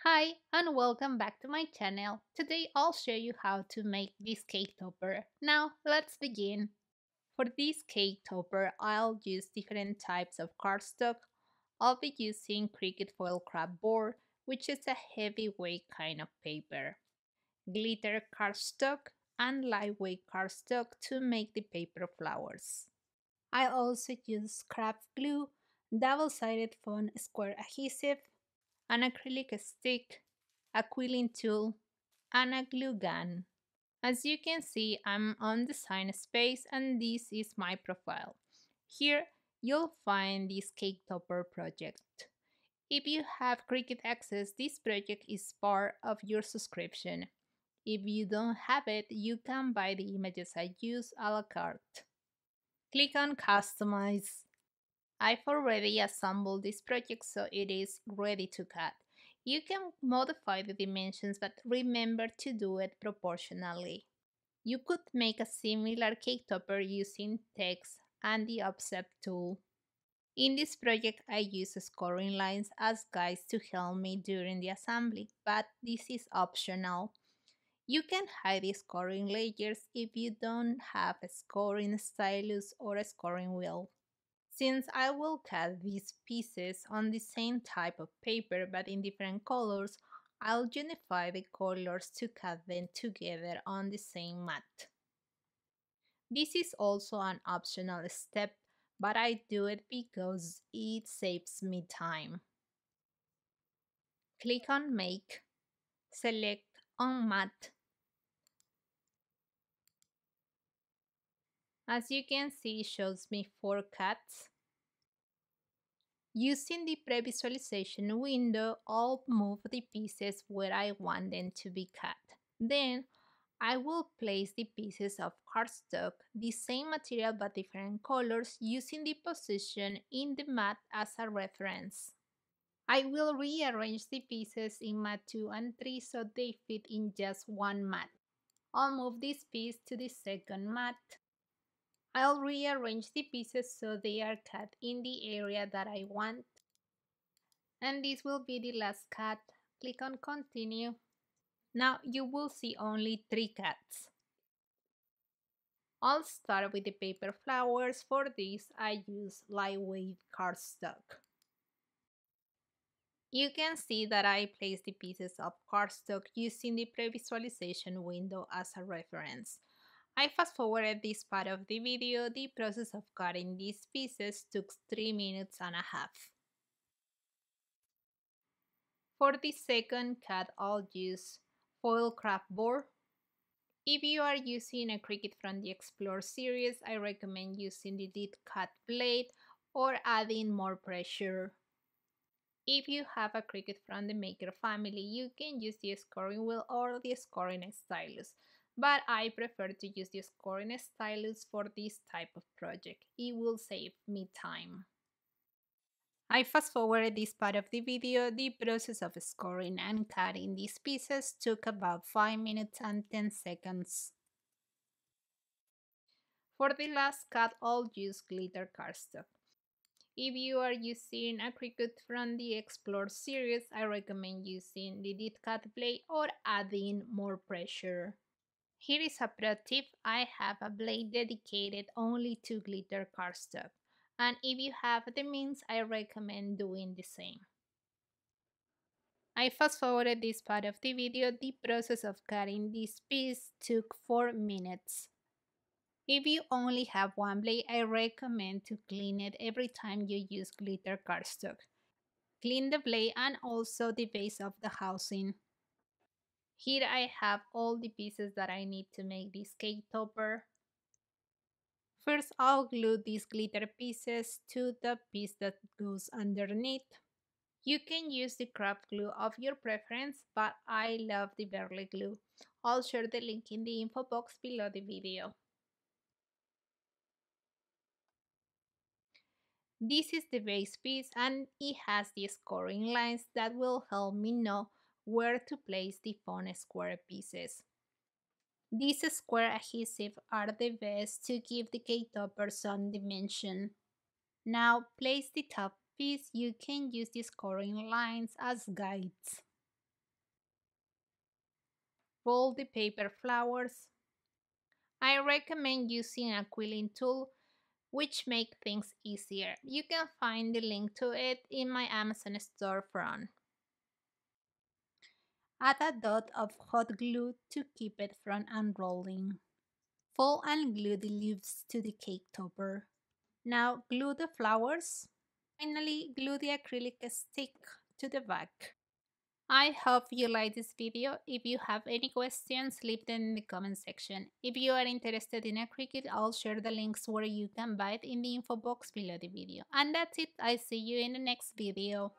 Hi and welcome back to my channel. Today I'll show you how to make this cake topper. Now let's begin. For this cake topper I'll use different types of cardstock. I'll be using Cricut foil craft board, which is a heavyweight kind of paper, glitter cardstock and lightweight cardstock to make the paper flowers. I also use craft glue, double-sided foam square adhesive, an acrylic stick, a quilling tool, and a glue gun. As you can see, I'm on Design Space and this is my profile. Here, you'll find this cake topper project. If you have Cricut access, this project is part of your subscription. If you don't have it, you can buy the images I use a la carte. Click on Customize. I've already assembled this project so it is ready to cut. You can modify the dimensions but remember to do it proportionally. You could make a similar cake topper using text and the offset tool. In this project I use scoring lines as guides to help me during the assembly, but this is optional. You can hide the scoring layers if you don't have a scoring stylus or a scoring wheel. Since I will cut these pieces on the same type of paper but in different colors, I'll unify the colors to cut them together on the same mat. This is also an optional step, but I do it because it saves me time. Click on Make, select on Mat. As you can see, it shows me 4 cuts. Using the pre-visualization window, I'll move the pieces where I want them to be cut. Then, I will place the pieces of cardstock, the same material but different colors, using the position in the mat as a reference. I will rearrange the pieces in mat 2 and 3 so they fit in just one mat. I'll move this piece to the second mat. I'll rearrange the pieces so they are cut in the area that I want. And this will be the last cut. Click on continue. Now you will see only 3 cuts. I'll start with the paper flowers. For this I use lightweight cardstock. You can see that I place the pieces of cardstock using the pre-visualization window as a reference. I fast forwarded this part of the video. The process of cutting these pieces took 3 minutes and a half. For the second cut, I'll use foil craft board. If you are using a Cricut from the Explore series, I recommend using the deep cut blade or adding more pressure. If you have a Cricut from the Maker family, you can use the scoring wheel or the scoring stylus, but I prefer to use the scoring stylus for this type of project. It will save me time. I fast forwarded this part of the video. The process of scoring and cutting these pieces took about 5 minutes and 10 seconds. For the last cut, I'll use glitter cardstock. If you are using a Cricut from the Explore series, I recommend using the deep cut blade or adding more pressure. Here is a pro tip. I have a blade dedicated only to glitter cardstock, and if you have the means, I recommend doing the same. I fast forwarded this part of the video. The process of cutting this piece took 4 minutes. If you only have one blade, I recommend to clean it every time you use glitter cardstock. Clean the blade and also the base of the housing. Here I have all the pieces that I need to make this cake topper. First, I'll glue these glitter pieces to the piece that goes underneath. You can use the craft glue of your preference, but I love the Berle glue. I'll share the link in the info box below the video. This is the base piece and it has the scoring lines that will help me know where to place the foam square pieces. These square adhesive are the best to give the cake topper some dimension. Now place the top piece. You can use the scoring lines as guides. roll the paper flowers. I recommend using a quilling tool which make things easier. You can find the link to it in my Amazon storefront. Add a dot of hot glue to keep it from unrolling. Fold and glue the leaves to the cake topper. Now glue the flowers. Finally, glue the acrylic stick to the back. I hope you like this video. If you have any questions, leave them in the comment section. If you are interested in a Cricut, I'll share the links where you can buy it in the info box below the video. And that's it. I see you in the next video.